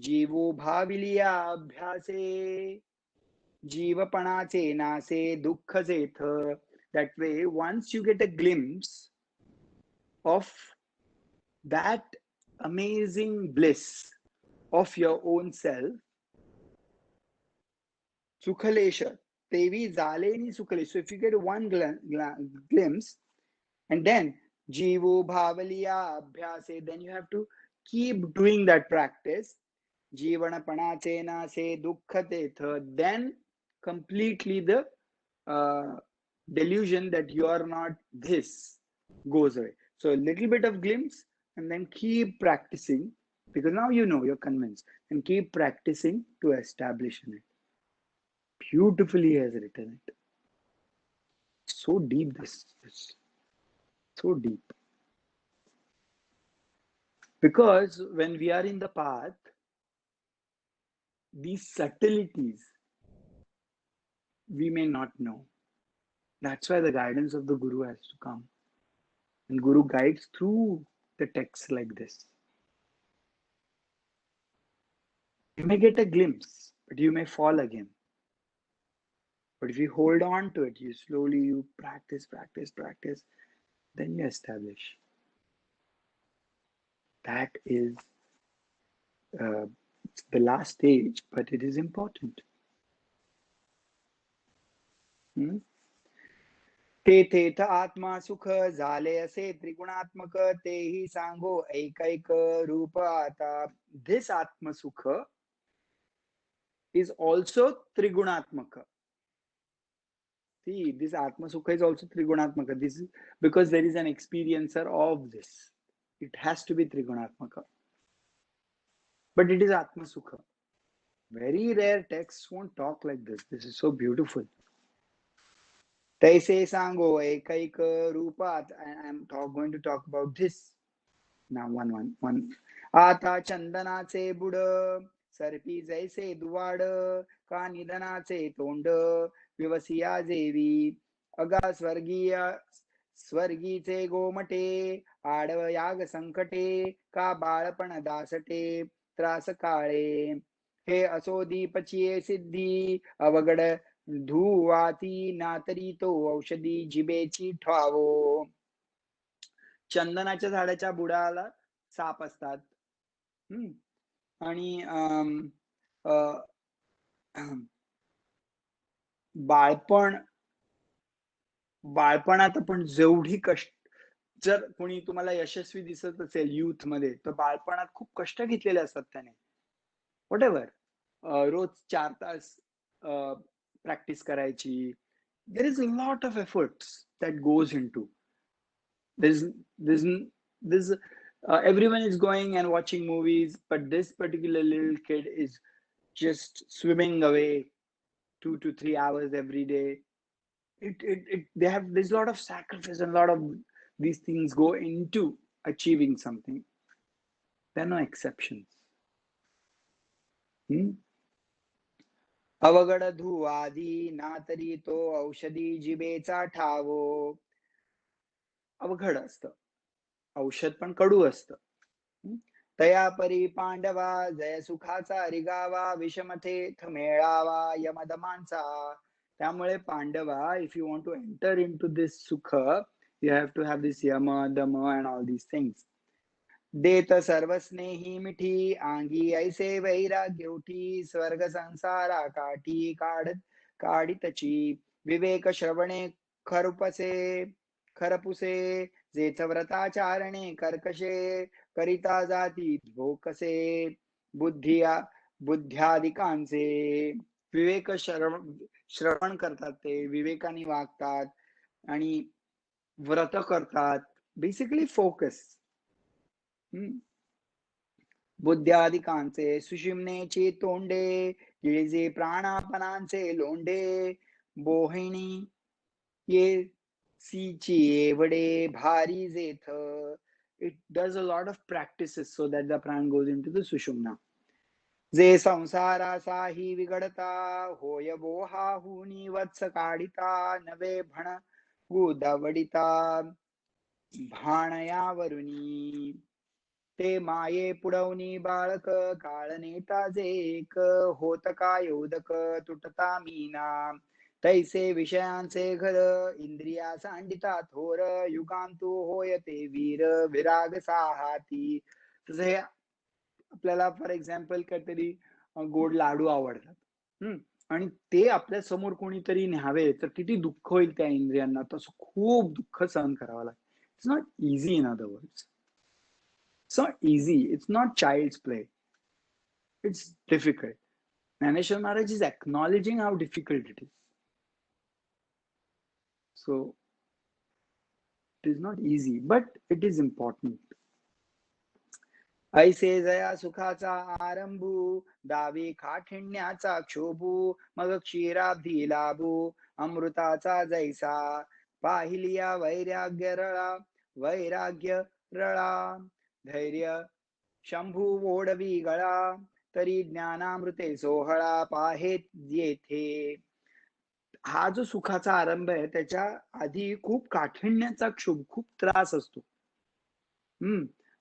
जीवो भाविलिया अभ्यासे जीवपणाचे नासे दुःख जेथ. That way, once you get a glimpse of that amazing bliss of your own self, sukhalesha, tevi zaleni sukhalesha. So if you get one glimpse, and then jivo bhavaliya abhyase, then you have to keep doing that practice. Jivanapanache nase dukkha tetha. Then completely the delusion that you are not this goes away. So a little bit of glimpse, and then keep practicing, because now you know, you're convinced, and keep practicing to establish in it. Beautifully he has written it. So deep, this so deep. Because when we are in the path, these subtleties we may not know. That's why the guidance of the Guru has to come. And Guru guides through the text like this. You may get a glimpse, but you may fall again. But if you hold on to it, you practice, then you establish. That is the last stage, but it is important. तेथ आत्मा सुख झाले असे त्रिगुणात्मक तेही सांगो ऐकैक रूप आता. This Atma Sukha is also Trigunatmaka. See, this Atma Sukha is also Trigunatmaka. This is because there is an experiencer of this. It has to be Trigunatmaka. But it is Atma Sukha. Very rare texts won't talk like this. This is so beautiful. Taise Sango Ekaika Rupat. I'm going to talk about this. Now, one. Ata Chandanache Buddha. सरपी जैसे दुवाड का निधनाचे तोंड विवसिया जेवी. अगा स्वर्गीचे गोमटे आडव याग संकटे का बाळपण दासटे त्रास काळे. हे असो दीपचिये सिद्धी अवघड धुवाती नातरी तो औषधी जिबेची ठावो. चंदनाच्या झाडाच्या बुडाला साप असतात. आणि बाळपणात पण जेवढी कष्ट, जर कोणी तुम्हाला यशस्वी दिसत असेल युथ मध्ये, तर बाळपणात खूप कष्ट घेतलेले असतात त्याने. व्हॉट एव्हर, रोज 4 तास प्रॅक्टिस करायची. There is a lot of efforts that goes in to this. Everyone is going and watching movies, but this particular little kid is just swimming away 2 to 3 hours every day. There's a lot of sacrifice, and a lot of these things go into achieving something. There are no exceptions. अवघड धुवादी नातरी तो औषधी जिबेचा ठावो. अवघड असतं औषध, पण कडू असतं. तया परी पांडवा जय सुखाचा रिगावा विषमथे मेळावा यमदमांचा. त्यामुळे पांडवा, if you want to enter in to this सुख, you have to have this yama, dama and all these things. देत सर्व स्नेही मिठी आंगी ऐसे वैराग्य उठी स्वर्ग संसारा काठी काढितची विवेक श्रवणे खरुपसे खरपुसे जेथ व्रताचारणे कर्कशे करिता जाती भोकसे बुद्ध्यादिकांचे. विवेक श्रवण करतात, ते विवेकाने वागतात आणि व्रत करतात, बेसिकली फोकस. बुद्ध्यादिकांचे सुषुम्नेची तोंडे गिळजे प्राणापणांचे लोंडे बोहिणी ये सीची एवढे भारी जेथ. It does a lot of practices so that the pran goes into the sushumna. जे संसारासाही विगडता होय बोहा हुनी वत्स काढिता नवे भण गुदवडिता भाणयावरुनी. ते माये पुढवणी बाळक काळनेता जे एक होत का योदक तुटता मीना तैसे विषयांचे घर इंद्रिया सांडिता थोर युगांतू होय ते वीर विराग साहाती. तसे आपल्याला फॉर एक्झाम्पल काहीतरी गोड लाडू आवडतात आणि ते आपल्या समोर कोणीतरी न्यावे तर किती दुःख होईल त्या इंद्रियांना, तसं खूप दुःख सहन करावं लागतं. It's not easy. In other words, it's not easy. It's not child's play. It's difficult. Naneshwar Maharaj is acknowledging how difficult it is. So it is not easy, but it is important. ऐसे जया सुखाचा आरंभू दावी काठिण्याचा क्षोभू मग क्षीराब्धी लाभू अमृताचा जैसा पाहिलिया वैराग्य रळा धैर्य शंभू ओढवी गळा तरी ज्ञानामृते सोहळा पाहेत येथे. हा जो सुखाचा आरंभ आहे त्याच्या आधी खूप काठिण्याचा क्षोभ, खूप त्रास असतो.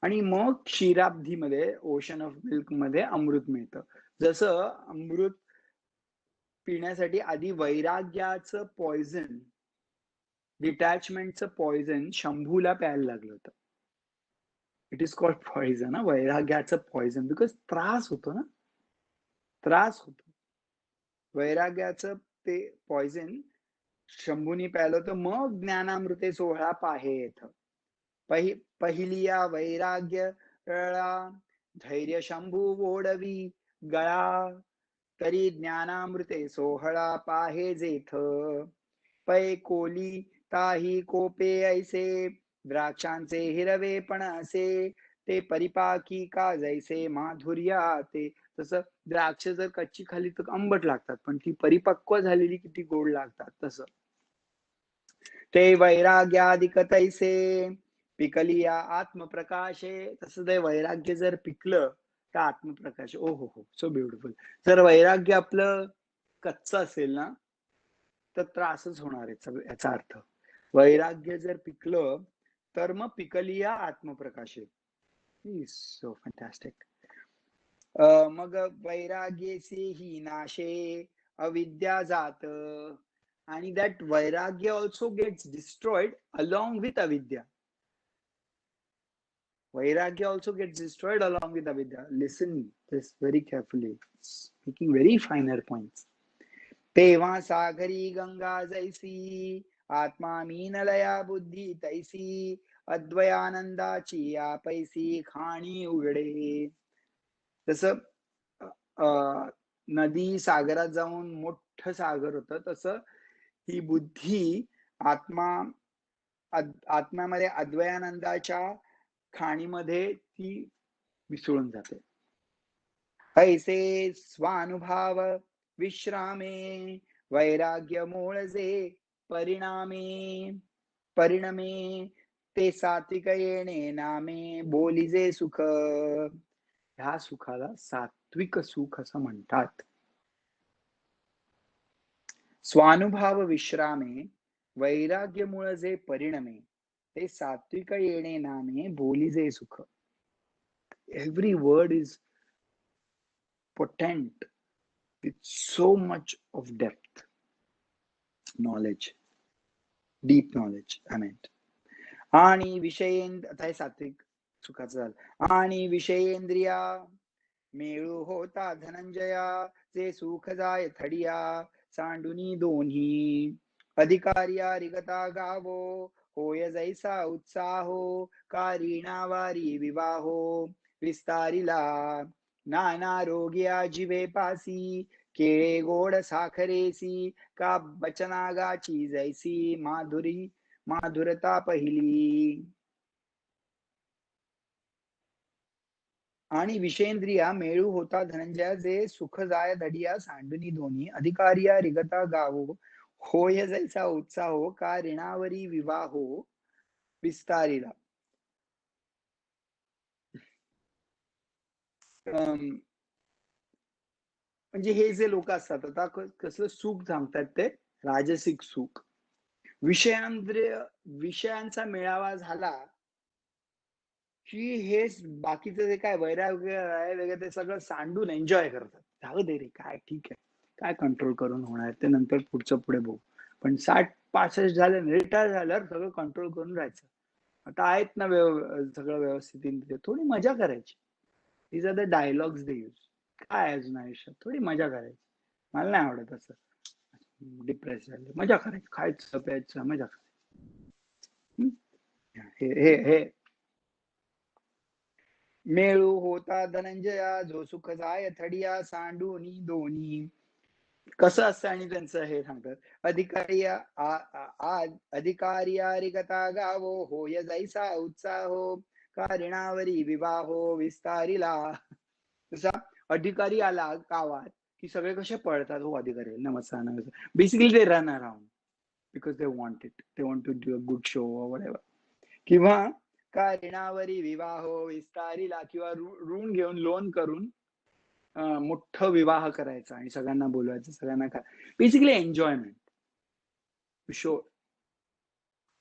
आणि मग क्षीराब्धीमध्ये, ओशन ऑफ मिल्क मध्ये अमृत मिळतं. जसं अमृत पिण्यासाठी आधी वैराग्याचं पॉइझन, डिटॅचमेंटचं पॉइझन शंभूला प्यायला लागलं होतं. इट इज कॉल्ड पॉइझन, वैराग्याचं पॉइझन, बिकॉज त्रास होतो ना, त्रास होतो. वैराग्याचं ते पॉइझन शंभूनी प्यायलं होतं. मग ज्ञानामृते सोहळा पाहे येथ पहिलिया वैराग्य रळा धैर्य शंभू ओढवी गळा तरी ज्ञानामृते सोहळा पाहे जेथ पै कोली ताही कोपे ऐसे द्राक्षांचे हिरवे पण असे ते परिपाकी का जैसे माधुर्या ते. तसं द्राक्ष जर कच्ची खाली तर आंबट लागतात, पण ती परिपक्व झालेली किती गोड लागतात. तसं ते वैराग्यादिक तैसे पिकलिया आत्मप्रकाशे. तसं ते वैराग्य जर पिकलं तर आत्मप्रकाश. ओ हो, सो ब्युटिफुल. जर वैराग्य आपलं कच्चं असेल ना तर त्रासच होणार आहे याचा अर्थ. वैराग्य जर पिकलं तर मग पिकलिया आत्मप्रकाशे. So fantastic. मग वैराग्येसे ही नाशे अविद्या जात. आणि that vairagya also gets destroyed along with avidya. Vairagya also gets destroyed along with avidya. Listen this very carefully. It's making very finer points. तेव्हा सागरी गंगा जैसी आत्मा मीनलया बुद्धी तैसी अद्वयानंदाची आपैसी खाणी उघडे. तसं नदी सागरात जाऊन मोठं सागर होतं, तसं ही बुद्धी आत्म्यामध्ये अद्वयानंदाच्या खाणीमध्ये ती मिसळून जाते. ऐसे स्वानुभाव विश्रामे वैराग्य मूळजे परिणमे ते सात्विक येणे नामे बोलिजे सुख. ह्या सुखाला सात्विक सुख असं म्हणतात. स्वानुभाव विश्रामे वैराग्य मूळजे परिणमे ते सात्विक येणे नामे बोलिजे सुख. Every word is potent with so much of depth, knowledge, deep knowledge. I meant. आणि विषयेंद्र, आता हे सात्विक सुखाचं झालं. आणि विषयेंद्रिया मेळू होता धनंजया, जे सुख जाय थडिया सांडुनी दोन्ही. अधिकार्या रिगता गावो, होय जैसा उत्साहो, कारिणा वारी विवाहो विस्तारिला. नाना रोगिया जिवे पासी, केळे गोड साखरेसी, का बचनागाची जैसी माधुरता पहिली. आणि विषेंद्रिया मेळू होता धनंजया, जे सुख जाय धडिया सांडुनी दोन्ही. अधिकार्या रिगता गावो, होय जैसा उत्साहो, का ऋणावरी विवाहो विस्तारिला. म्हणजे हे जे लोक असतात, आता कसलं सुख सांगतात ते, राजसिक सुख. विषयांचा मेळावा झाला की हे बाकीचं जे काय वैराग्य आहे वगैरे ते सगळं सांडून एन्जॉय करतात. जाऊ दे रे, काय ठीक आहे, काय कंट्रोल करून होणार ते, नंतर पुढचं पुढे बघू. पण 60-65 झाले, रिटायर झाल्यावर सगळं कंट्रोल करून राहायचं. आता आहेत ना सगळं व्यवस्थित, थोडी मजा करायची. These are the dialogues they use. काय अजून आयुष्यात थोडी मजा करायची. मला नाही आवडत असं डिप्रेस झाले. मजा करायची, खायचं प्यायचं, मजा करायची. हे हे मेळू होता धनंजया, जो सुख जाय थडिया सांडूनी दोन्ही. कसं असतं आणि त्यांचं हे सांगतात. अधिकार्या रिगता गावो, होय जैसा उत्साहो, कारिणावरी विवाहो विस्तारिला. तसा अधिकारी आला गावात की सगळे कसे पळतात, हो अधिकारी नमस्कार नमस्कार. बेसिकली ते run around because they want it, they want to do a good show what. किंवा का ऋणावरी विवाहो विस्तारिला, किंवा ऋण घेऊन लोन करून मोठं विवाह करायचा आणि सगळ्यांना बोलवायचं, सगळ्यांना काय. Basically enjoyment, show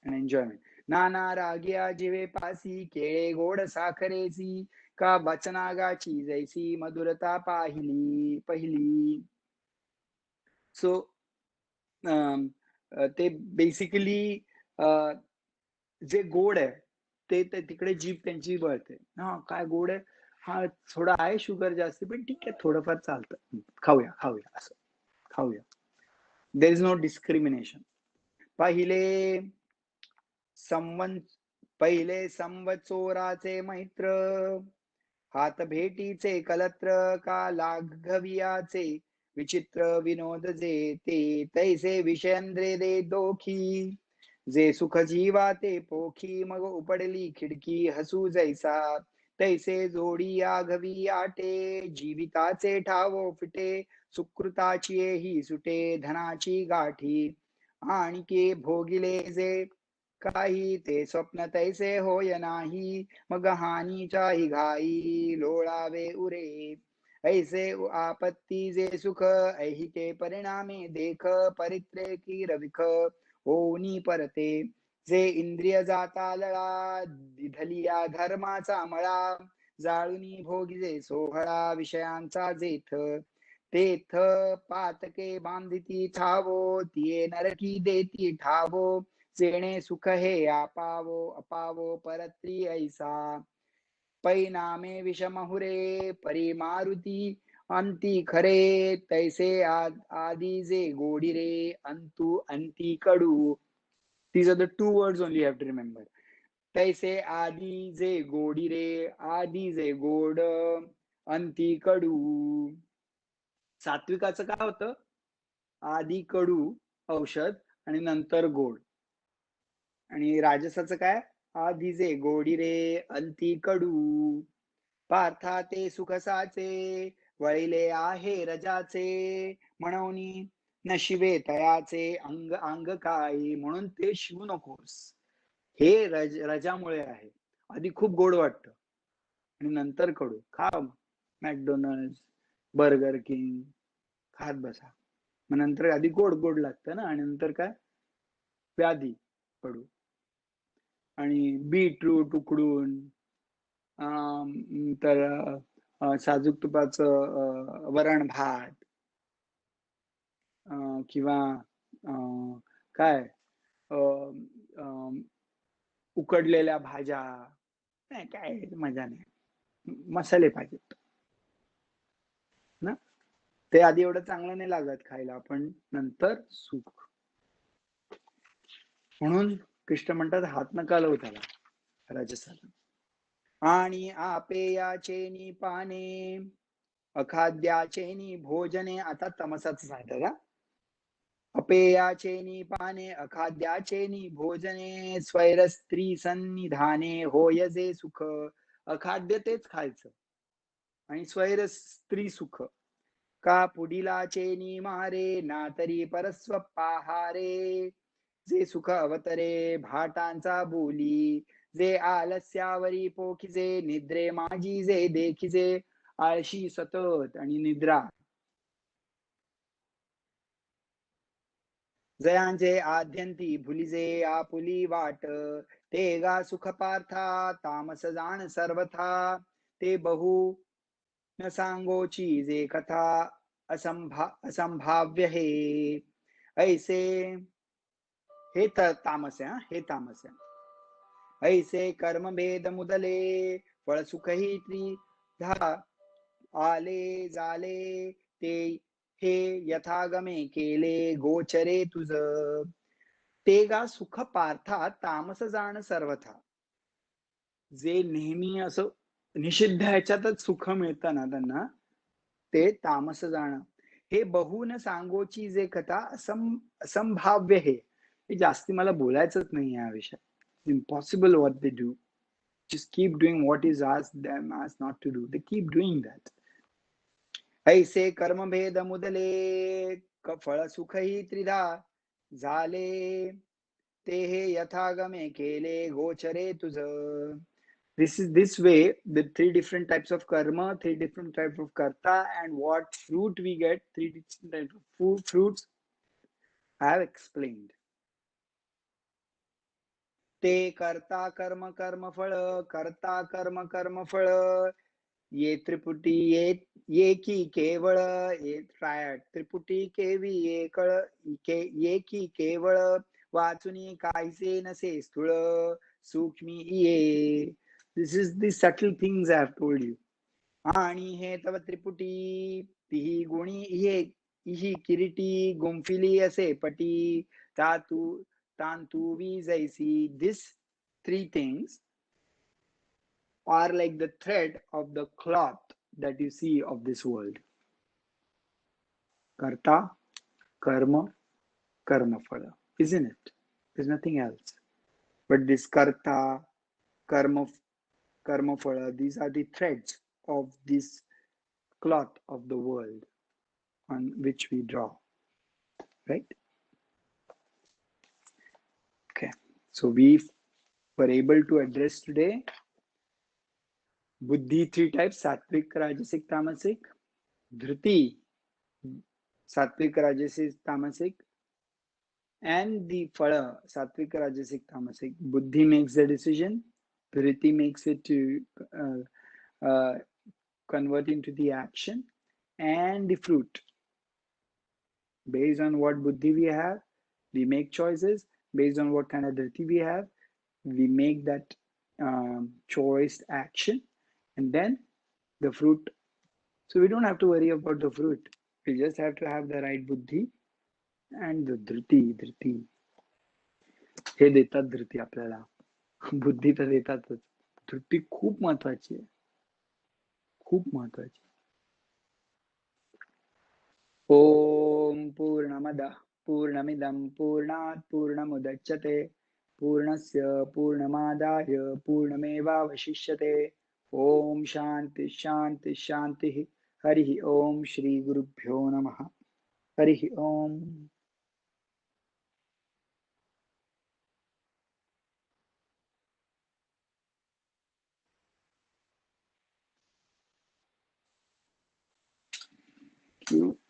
and enjoyment. नाना रागिया जिवे पासी, केळे गोड साखरेसी, का बचनागाची जैसी मधुरता पहिली. सो ते बेसिकली जे गोड आहे ते तिकडे जीभ त्यांची बळते. हा काय गोड आहे, हा थोडा आहे शुगर जास्त, पण ठीक आहे, थोडंफार चालतं, खाऊया असं खाऊया. There is no discrimination. पहिले संवत्सोराचे मैत्र, हात भेटीचे कलत्र, का लाघवियाचे विचित्र विनोद जे ते. तैसे विषयंद्रे दे दोखी, जे सुख जीवा ते पोखी. मग उपडली खिडकी हसू जैसा, तैसे जोडी आघवी आटे. जीविताचे ठावो फिटे, सुकृताची ही सुटे धनाची गाठी. आणखी भोगिले जे काही, ते स्वप्न तैसे होय नाही. मग हानीच्या ही घाई, लोळावे उरे. ऐसे आपत्ती जे सुख, ऐहिके परिणामे देख. परित्रेकी रविख, होनी परते. जे इंद्रिय जाता लळा, दिधलिया धर्माचा मळा. जाळुनी भोगिजे सोहळा, विषयांचा जेथ. तेथ पातके बांधिती ठावो, तिये नरकी देती ठावो. जेणे सुख हे अपावो परत्री ऐसा. पैनामे विषमहुरे, परिमारुती अंती खरे. तैसे आदी जे गोडी रे, अंती कडू. These are the 2 words only you have to remember. तैसे आदी जे गोडी रे, आदी जे गोड, अंती कडू. सात्विकाचं काय होतं, आधी कडू औषध आणि नंतर गोड. आणि राजसाचं काय, आधी जे गोडी रे, अंती कडू. पार्था ते सुखसाचे, वळिले आहे रजाचे. म्हणून नशिवे तयाचे, अंग काही. म्हणून ते शिवू नकोस. हे रजामुळे आहे. आधी खूप गोड वाटतं आणि नंतर कडू. खा मॅकडोनल्ड, बर्गर किंग खात बसा, मग नंतर आधी गोड लागतं ना, आणि नंतर काय, व्याधी कडू. आणि बीटरूट उकडून तर साजूक तुपाचं वरण भात किंवा काय अ, अ, उकडलेल्या भाज्या नाही काय मजा नाही. मसाले पाहिजेत ना. ते आधी एवढं चांगलं नाही लागत खायला, पण नंतर सुख. म्हणून कृष्ण म्हणतात हात नका लावू त्याला राजसाला. आणि आपेयाचे पाने अखाद्याचे भोजने, आता तमसाच सांगतात का. अपेयाचे पाने अखाद्याचे भोजने स्वैर स्त्री सन्निधाने होय जे सुख. अखाद्य तेच खायचं आणि स्वैर स्त्री सुख. का पुढीलाचे मारे ना तरी परस्व पाहारे. जे सुख अवतरे भाटांचा बोली. जे आलस्यावरी पोखिजे निद्रे माझी जे देखिजे. आळशी सतत आणि निद्रा. जयांचे आद्यंती भुलिजे आपुली वाट. ते गा सुख पार्था तामस जाण सर्वथा. ते बहु न सांगोची जे कथा असंभाव्य हे. ऐसे हे तामस आहे, हे तामस आहे. ऐसे कर्म भेद मुदले फळ सुखही त्रिधा आले झाले. ते हे यथागमे केले गोचरे तुझ. ते गा सुख पार्था तामस जाण सर्वथा. जे नेहमी असं निषिद्ध ह्याच्यातच सुख मिळतं ना त्यांना, ते तामस जाणं. हे बहुन सांगोची जे कथा असंभाव्य हे जास्ती मला बोलायचंच नाही या विषयात. Impossible what they do. Just keep doing what is asked them as not to do. They keep doing that. ऐसे कर्मभेद मुदले फळ सुखही त्रिधा झाले. ते हे यथागमे केले गोचरे तुझ. This is this way, the three different types of karma, three different types of karta, and what fruit we get, three different types of fruits I have explained. ते करता कर्म कर्म फळ करता कर्म कर्म फळ. ये त्रिपुटी ये की केवळ ये ट्रायड त्रिपुटी केवी ये कळ ये की केवळ. वाचुनी कायसे नसे स्थूळ सूक्ष्मी ये. This is the subtle things I have told you. आणि हे तव त्रिपुटी तिही गुणी इही किरीटी गुंफिली असे पटी. तातू तांतू वी जैसी. दिस three things are like the thread of the cloth that you see of this world. Karta, karma, karma phala, isn't it? There's nothing else. But this karta, karma phala, these are the threads of this cloth of the world on which we draw, right? Okay, so we were able to address today buddhi three types: sattvic, rajasic, tamasic. Dhriti, sattvic, rajasic, tamasic, and the phala, sattvic, rajasic, tamasic. Buddhi makes the decision, dhriti makes it to convert into the action, and the fruit. Based on what buddhi we have, we make choices. Based on what kind of dhriti we have, we make that choice action, and then the fruit. So we don't have to worry about the fruit. We just have to have the right buddhi and the dhriti. हे देतात धृती आपल्याला. बुद्धी तर देतातच. धृती खूप महत्वाची आहे, खूप महत्वाची. ओम पूर्णमदः पूर्णमिदं पूर्णात् पूर्णमुदच्यते पूर्णस्य पूर्णमादाय पूर्णमेवावशिष्यते. ओम शांति शांति शांति. हरि ओम. श्री गुरुभ्यो नमः. हरि ओम. Thank you.